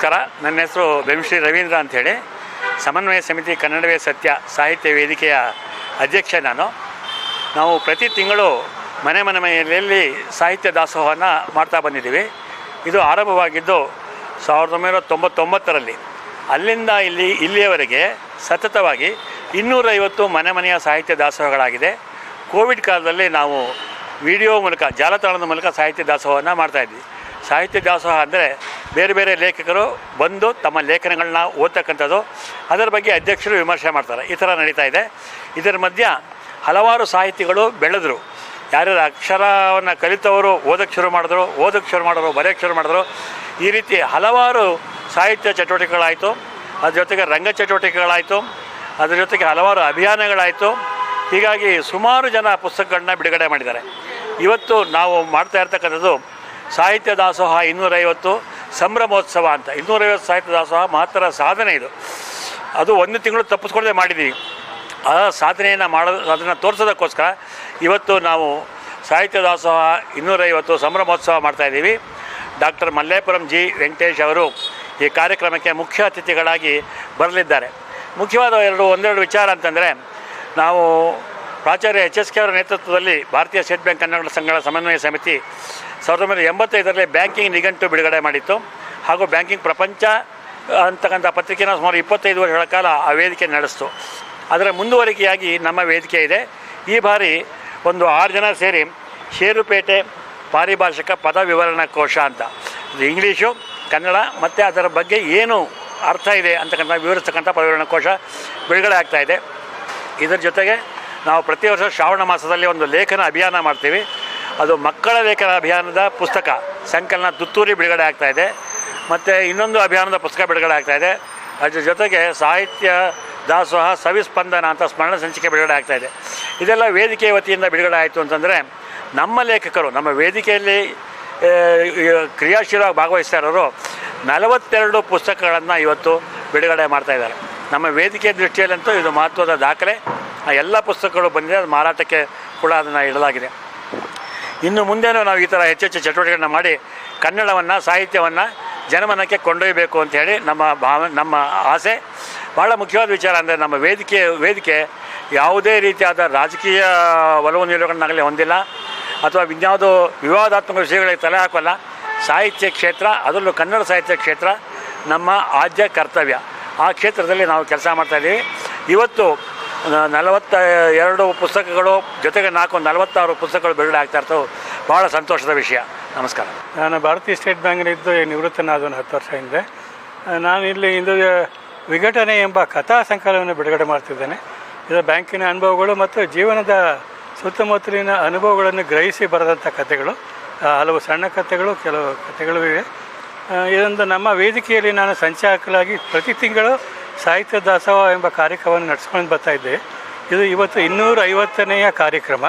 ನಮಸ್ಕಾರ. ನನ್ನ ಹೆಸರು ಬೆಂಶ್ರೀ ರವೀಂದ್ರ ಅಂಥೇಳಿ, ಸಮನ್ವಯ ಸಮಿತಿ ಕನ್ನಡವೇ ಸತ್ಯ ಸಾಹಿತ್ಯ ವೇದಿಕೆಯ ಅಧ್ಯಕ್ಷ ನಾನು. ನಾವು ಪ್ರತಿ ತಿಂಗಳು ಮನೆಯಲ್ಲಿ ಸಾಹಿತ್ಯ ದಾಸೋಹವನ್ನು ಮಾಡ್ತಾ ಬಂದಿದ್ದೀವಿ. ಇದು ಆರಂಭವಾಗಿದ್ದು 1999ರಲ್ಲಿ. ಅಲ್ಲಿಂದ ಇಲ್ಲಿಯವರೆಗೆ ಸತತವಾಗಿ 250 ಮನೆಯ ಸಾಹಿತ್ಯ ದಾಸೋಹಗಳಾಗಿದೆ. ಕೋವಿಡ್ ಕಾಲದಲ್ಲಿ ನಾವು ವಿಡಿಯೋ ಮೂಲಕ, ಜಾಲತಾಣದ ಮೂಲಕ ಸಾಹಿತ್ಯ ದಾಸೋಹವನ್ನು ಮಾಡ್ತಾಯಿದ್ವಿ. ಸಾಹಿತ್ಯ ದಾಸೋಹ ಅಂದರೆ ಬೇರೆ ಬೇರೆ ಲೇಖಕರು ಬಂದು ತಮ್ಮ ಲೇಖನಗಳನ್ನ ಓದ್ತಕ್ಕಂಥದ್ದು, ಅದರ ಬಗ್ಗೆ ಅಧ್ಯಕ್ಷರು ವಿಮರ್ಶೆ ಮಾಡ್ತಾರೆ. ಈ ಥರ ನಡೀತಾ ಇದೆ. ಇದರ ಮಧ್ಯೆ ಹಲವಾರು ಸಾಹಿತಿಗಳು ಬೆಳೆದರು. ಯಾರ್ಯಾರು ಅಕ್ಷರವನ್ನು ಕಲಿತವರು ಓದೋಕ್ಕೆ ಶುರು ಮಾಡಿದ್ರು, ಬರೆಯೋಕ್ಕೆ ಶುರು ಮಾಡಿದ್ರು. ಈ ರೀತಿ ಹಲವಾರು ಸಾಹಿತ್ಯ ಚಟುವಟಿಕೆಗಳಾಯಿತು. ಅದ್ರ ಜೊತೆಗೆ ರಂಗ ಚಟುವಟಿಕೆಗಳಾಯಿತು. ಅದ್ರ ಜೊತೆಗೆ ಹಲವಾರು ಅಭಿಯಾನಗಳಾಯಿತು. ಹೀಗಾಗಿ ಸುಮಾರು ಜನ ಪುಸ್ತಕಗಳನ್ನ ಬಿಡುಗಡೆ ಮಾಡಿದ್ದಾರೆ. ಇವತ್ತು ನಾವು ಮಾಡ್ತಾ ಇರ್ತಕ್ಕಂಥದ್ದು ಸಾಹಿತ್ಯ ದಾಸೋಹ 250 ಸಂಭ್ರಮೋತ್ಸವ ಅಂತ. 250 ಸಾಹಿತ್ಯ ದಾಸೋಹ ಮಹತ್ತರ ಸಾಧನೆ ಇದು. ಅದು 1 ತಿಂಗಳು ತಪ್ಪಿಸ್ಕೊಳ್ಳದೆ ಮಾಡಿದ್ದೀವಿ. ಆ ಸಾಧನೆಯನ್ನು ಅದನ್ನು ತೋರಿಸೋದಕ್ಕೋಸ್ಕರ ಇವತ್ತು ನಾವು ಸಾಹಿತ್ಯ ದಾಸೋಹ 250 ಸಂಭ್ರಮೋತ್ಸವ ಮಾಡ್ತಾಯಿದ್ದೀವಿ. ಡಾಕ್ಟರ್ ಮಲ್ಲೇಪುರಂ ಜಿ ವೆಂಕಟೇಶ್ ಅವರು ಈ ಕಾರ್ಯಕ್ರಮಕ್ಕೆ ಮುಖ್ಯ ಅತಿಥಿಗಳಾಗಿ ಬರಲಿದ್ದಾರೆ. ಮುಖ್ಯವಾದ ಒಂದೆರಡು ವಿಚಾರ ಅಂತಂದರೆ, ನಾವು ಪ್ರಾಚಾರ್ಯ HSK ಅವರ ನೇತೃತ್ವದಲ್ಲಿ ಭಾರತೀಯ ಸ್ಟೇಟ್ ಬ್ಯಾಂಕ್ ಕನ್ನಡ ಸಂಘಗಳ ಸಮನ್ವಯ ಸಮಿತಿ 1985ರಲ್ಲಿ ಬ್ಯಾಂಕಿಂಗ್ ನಿಘಂಟು ಬಿಡುಗಡೆ ಮಾಡಿತ್ತು. ಹಾಗೂ ಬ್ಯಾಂಕಿಂಗ್ ಪ್ರಪಂಚ ಅಂತಕ್ಕಂಥ ಪತ್ರಿಕೆನ ಸುಮಾರು 25 ವರ್ಷಗಳ ಕಾಲ ಆ ವೇದಿಕೆ ನಡೆಸಿತು. ಅದರ ಮುಂದುವರಿಕೆಯಾಗಿ ನಮ್ಮ ವೇದಿಕೆ ಇದೆ. ಈ ಬಾರಿ ಒಂದು 6 ಜನ ಸೇರಿ ಷೇರುಪೇಟೆ ಪಾರಿಭಾಷಿಕ ಪದ ವಿವರಣಾ ಕೋಶ ಅಂತ, ಇದು ಇಂಗ್ಲೀಷು, ಕನ್ನಡ ಮತ್ತು ಅದರ ಬಗ್ಗೆ ಏನು ಅರ್ಥ ಇದೆ ಅಂತಕ್ಕಂಥ ವಿವರಿಸ್ತಕ್ಕಂಥ ಪದವಿವರಣಾ ಕೋಶ ಬಿಡುಗಡೆ ಆಗ್ತಾಯಿದೆ. ಇದರ ಜೊತೆಗೆ ನಾವು ಪ್ರತಿ ವರ್ಷ ಶ್ರಾವಣ ಮಾಸದಲ್ಲಿ ಒಂದು ಲೇಖನ ಅಭಿಯಾನ ಮಾಡ್ತೀವಿ. ಅದು ಮಕ್ಕಳ ಲೇಖನ ಅಭಿಯಾನದ ಪುಸ್ತಕ ಸಂಕಲನ ತುತ್ತೂರಿ ಬಿಡುಗಡೆ ಆಗ್ತಾಯಿದೆ. ಮತ್ತು ಇನ್ನೊಂದು ಅಭಿಯಾನದ ಪುಸ್ತಕ ಬಿಡುಗಡೆ ಆಗ್ತಾಯಿದೆ. ಅದ್ರ ಜೊತೆಗೆ ಸಾಹಿತ್ಯ ದಾಸೋಹ ಸವಿಸ್ಪಂದನ ಅಂತ ಸ್ಮರಣ ಸಂಚಿಕೆ ಬಿಡುಗಡೆ ಆಗ್ತಾಯಿದೆ. ಇದೆಲ್ಲ ವೇದಿಕೆ ವತಿಯಿಂದ ಬಿಡುಗಡೆ ಆಯಿತು ಅಂತಂದರೆ, ನಮ್ಮ ಲೇಖಕರು ನಮ್ಮ ವೇದಿಕೆಯಲ್ಲಿ ಕ್ರಿಯಾಶೀಲವಾಗಿ ಭಾಗವಹಿಸ್ತಾ ಇರೋರು 42 ಪುಸ್ತಕಗಳನ್ನು ಇವತ್ತು ಬಿಡುಗಡೆ ಮಾಡ್ತಾಯಿದ್ದಾರೆ. ನಮ್ಮ ವೇದಿಕೆ ದೃಷ್ಟಿಯಲ್ಲಂತೂ ಇದು ಮಹತ್ವದ ದಾಖಲೆ. ಎಲ್ಲ ಪುಸ್ತಕಗಳು ಬಂದಿದೆ, ಅದು ಮಾರಾಟಕ್ಕೆ ಕೂಡ ಅದನ್ನು ಇಡಲಾಗಿದೆ. ಇನ್ನು ಮುಂದೇನೂ ನಾವು ಈ ಥರ ಹೆಚ್ಚೆಚ್ಚು ಚಟುವಟಿಕೆಗಳನ್ನ ಮಾಡಿ ಕನ್ನಡವನ್ನು, ಸಾಹಿತ್ಯವನ್ನು ಜನಮನಕ್ಕೆ ಕೊಂಡೊಯ್ಯಬೇಕು ಅಂಥೇಳಿ ನಮ್ಮ ಆಸೆ. ಭಾಳ ಮುಖ್ಯವಾದ ವಿಚಾರ ಅಂದರೆ, ನಮ್ಮ ವೇದಿಕೆ ಯಾವುದೇ ರೀತಿಯಾದ ರಾಜಕೀಯ ಒಲವು ನಿಲುವುಗಳನ್ನಾಗಲಿ ಹೊಂದಿಲ್ಲ, ಅಥವಾ ಇನ್ಯಾವುದೋ ವಿವಾದಾತ್ಮಕ ವಿಷಯಗಳಿಗೆ ತಲೆ ಹಾಕೋಲ್ಲ. ಸಾಹಿತ್ಯ ಕ್ಷೇತ್ರ, ಅದರಲ್ಲೂ ಕನ್ನಡ ಸಾಹಿತ್ಯ ಕ್ಷೇತ್ರ ನಮ್ಮ ಆದ್ಯ ಕರ್ತವ್ಯ. ಆ ಕ್ಷೇತ್ರದಲ್ಲಿ ನಾವು ಕೆಲಸ ಮಾಡ್ತಾಯಿದ್ದೀವಿ. ಇವತ್ತು 42 ಪುಸ್ತಕಗಳು ಜೊತೆಗೆ 46 ಪುಸ್ತಕಗಳು ಬಿಡುಗಡೆ ಆಗ್ತಾ ಇರ್ತವೆ. ಭಾಳ ಸಂತೋಷದ ವಿಷಯ. ನಮಸ್ಕಾರ. ನಾನು ಭಾರತೀಯ ಸ್ಟೇಟ್ ಬ್ಯಾಂಕ್ನಿದ್ದು ನಿವೃತ್ತನಾದ 10 ವರ್ಷ ಹಿಂದೆ. ನಾನು ಇಲ್ಲಿ ಇಂದು ವಿಘಟನೆ ಎಂಬ ಕಥಾ ಸಂಕಲನವನ್ನು ಬಿಡುಗಡೆ ಮಾಡ್ತಿದ್ದೇನೆ. ಇದು ಬ್ಯಾಂಕಿನ ಅನುಭವಗಳು ಮತ್ತು ಜೀವನದ ಸುತ್ತಮುತ್ತಲಿನ ಅನುಭವಗಳನ್ನು ಗ್ರಹಿಸಿ ಬರೆದಂಥ ಕಥೆಗಳು. ಹಲವು ಸಣ್ಣ ಕಥೆಗಳು, ಕೆಲವು ಕಥೆಗಳು ಇವೆ. ಇದೊಂದು ನಮ್ಮ ವೇದಿಕೆಯಲ್ಲಿ ನಾನು ಸಂಚಾಲಕರಾಗಿ ಪ್ರತಿ ತಿಂಗಳು ಸಾಹಿತ್ಯ ದಾಸೋಹ ಎಂಬ ಕಾರ್ಯಕ್ರಮವನ್ನು ನಡೆಸ್ಕೊಂಡು ಬರ್ತಾಯಿದ್ದೆ. ಇದು ಇವತ್ತು 250ನೇಯ ಕಾರ್ಯಕ್ರಮ.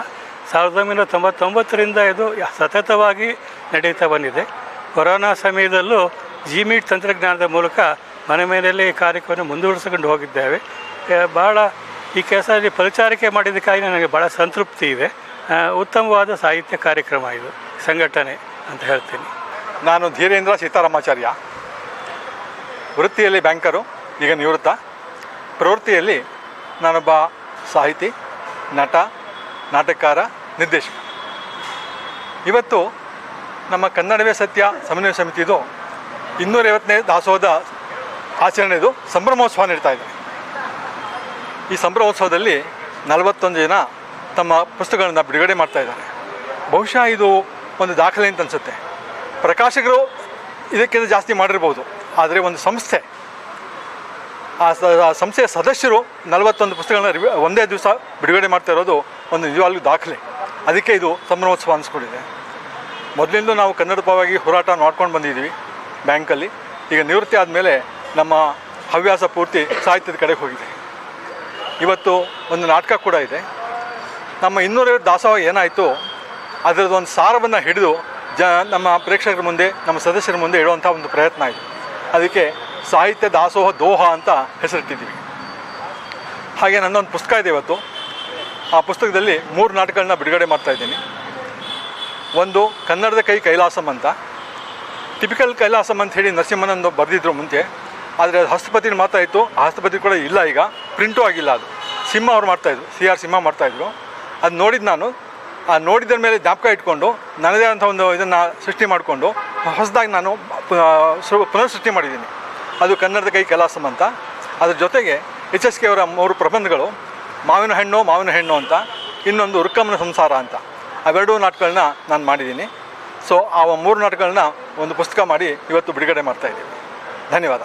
1999ರಿಂದ ಇದು ಸತತವಾಗಿ ನಡೀತಾ ಬಂದಿದೆ. ಕೊರೋನಾ ಸಮಯದಲ್ಲೂ Gmeet ತಂತ್ರಜ್ಞಾನದ ಮೂಲಕ ಮನೆಯಲ್ಲಿ ಈ ಕಾರ್ಯಕ್ರಮವನ್ನು ಮುಂದುವರಿಸಿಕೊಂಡು ಹೋಗಿದ್ದೇವೆ. ಭಾಳ ಈ ಕೆಲಸದಲ್ಲಿ ಪರಿಚಾರಿಕೆ ಮಾಡಿದ್ದಕ್ಕಾಗಿ ನನಗೆ ಭಾಳ ಸಂತೃಪ್ತಿ ಇದೆ. ಉತ್ತಮವಾದ ಸಾಹಿತ್ಯ ಕಾರ್ಯಕ್ರಮ ಇದು, ಸಂಘಟನೆ ಅಂತ ಹೇಳ್ತೀನಿ. ನಾನು ಧೀರೇಂದ್ರ ಸೀತಾರಾಮಾಚಾರ್ಯ. ವೃತ್ತಿಯಲ್ಲಿ ಬ್ಯಾಂಕರು, ಈಗ ನಿವೃತ್ತ. ಪ್ರವೃತ್ತಿಯಲ್ಲಿ ನಾನೊಬ್ಬ ಸಾಹಿತಿ, ನಟ, ನಾಟಕಕಾರ, ನಿರ್ದೇಶಕ. ಇವತ್ತು ನಮ್ಮ ಕನ್ನಡವೇ ಸತ್ಯ ಸಮನ್ವಯ ಸಮಿತಿದು 250ನೇ ದಾಸೋಹದ ಆಚರಣೆದು ಸಂಭ್ರಮೋತ್ಸವ ನಡೀತಾ ಇದೆ. ಈ ಸಂಭ್ರಮೋತ್ಸವದಲ್ಲಿ 41 ಜನ ತಮ್ಮ ಪುಸ್ತಕಗಳನ್ನು ಬಿಡುಗಡೆ ಮಾಡ್ತಾಯಿದ್ದಾರೆ. ಬಹುಶಃ ಇದು ಒಂದು ದಾಖಲೆ ಅಂತ ಅನಿಸುತ್ತೆ. ಪ್ರಕಾಶಕರು ಇದಕ್ಕಿಂತ ಜಾಸ್ತಿ ಮಾಡಿರ್ಬೋದು, ಆದರೆ ಒಂದು ಸಂಸ್ಥೆ, ಆ ಸಂಸ್ಥೆಯ ಸದಸ್ಯರು 41 ಪುಸ್ತಕಗಳನ್ನ ಒಂದೇ ದಿವಸ ಬಿಡುಗಡೆ ಮಾಡ್ತಾ ಇರೋದು ಒಂದು ನಿಜವಾಗ್ಲೂ ದಾಖಲೆ. ಅದಕ್ಕೆ ಇದು ಸಂಭ್ರಮೋತ್ಸವ ಅನಿಸ್ಕೊಂಡಿದೆ. ಮೊದಲಿಂದ ನಾವು ಕನ್ನಡ ಪರವಾಗಿ ಹೋರಾಟ ಮಾಡ್ಕೊಂಡು ಬಂದಿದ್ದೀವಿ ಬ್ಯಾಂಕಲ್ಲಿ. ಈಗ ನಿವೃತ್ತಿ ಆದಮೇಲೆ ನಮ್ಮ ಹವ್ಯಾಸ ಪೂರ್ತಿ ಸಾಹಿತ್ಯದ ಕಡೆಗೆ ಹೋಗಿದೆ. ಇವತ್ತು ಒಂದು ನಾಟಕ ಕೂಡ ಇದೆ. ನಮ್ಮ 250 ದಾಸೋಹ ಏನಾಯಿತು ಅದರದ್ದು ಒಂದು ಸಾರವನ್ನು ಹಿಡಿದು ನಮ್ಮ ಪ್ರೇಕ್ಷಕರ ಮುಂದೆ, ನಮ್ಮ ಸದಸ್ಯರ ಮುಂದೆ ಇಡುವಂಥ ಒಂದು ಪ್ರಯತ್ನ ಇದೆ. ಅದಕ್ಕೆ ಸಾಹಿತ್ಯ ದಾಸೋಹ ದೋಹ ಅಂತ ಹೆಸರಿಟ್ಟಿದ್ದೀವಿ. ಹಾಗೆ ನನ್ನೊಂದು ಪುಸ್ತಕ ಇದೆ ಇವತ್ತು. ಆ ಪುಸ್ತಕದಲ್ಲಿ 3 ನಾಟಕಗಳನ್ನ ಬಿಡುಗಡೆ ಮಾಡ್ತಾಯಿದ್ದೀನಿ. ಒಂದು ಕನ್ನಡದ ಕೈ ಕೈಲಾಸಂ ಅಂತ, ಟಿಪಿಕಲ್ ಕೈಲಾಸಂ ಅಂತ ಹೇಳಿ ನರಸಿಂಹನಂದು ಬರೆದಿದ್ರು ಮುಂಚೆ, ಆದರೆ ಅದು ಹಸ್ತಪತಿ ಮಾತ್ರ ಇತ್ತು. ಆ ಹಸ್ತಪತಿ ಕೂಡ ಇಲ್ಲ, ಈಗ ಪ್ರಿಂಟು ಆಗಿಲ್ಲ. ಅದು ಸಿಂಹ ಅವ್ರು ಮಾಡ್ತಾಯಿದ್ರು, CR ಸಿಂಹ ಮಾಡ್ತಾಯಿದ್ರು. ಅದು ನೋಡಿದ್ದು ನಾನು. ಆ ನೋಡಿದ್ರ ಮೇಲೆ ಜ್ಞಾಪಕ ಇಟ್ಕೊಂಡು ನನ್ನದೇ ಅಂಥ ಒಂದು ಇದನ್ನು ಸೃಷ್ಟಿ ಮಾಡಿಕೊಂಡು ಹೊಸದಾಗಿ ನಾನು ಪುನರ್ ಸೃಷ್ಟಿ ಮಾಡಿದ್ದೀನಿ. ಅದು ಕನ್ನಡದ ಕೈ ಕೈಲಾಸಂ ಅಂತ. ಅದ್ರ ಜೊತೆಗೆ HSK ಅವರ 3 ಪ್ರಬಂಧಗಳು, ಮಾವಿನ ಹೆಣ್ಣು ಅಂತ, ಇನ್ನೊಂದು ಉರ್ಕಮ್ಮನ ಸಂಸಾರ ಅಂತ, ಅವೆರಡೂ ನಾಟಕಗಳನ್ನ ನಾನು ಮಾಡಿದ್ದೀನಿ. ಸೊ ಆ 3 ನಾಟಕಗಳನ್ನ ಒಂದು ಪುಸ್ತಕ ಮಾಡಿ ಇವತ್ತು ಬಿಡುಗಡೆ ಮಾಡ್ತಾಯಿದ್ದೀನಿ. ಧನ್ಯವಾದ.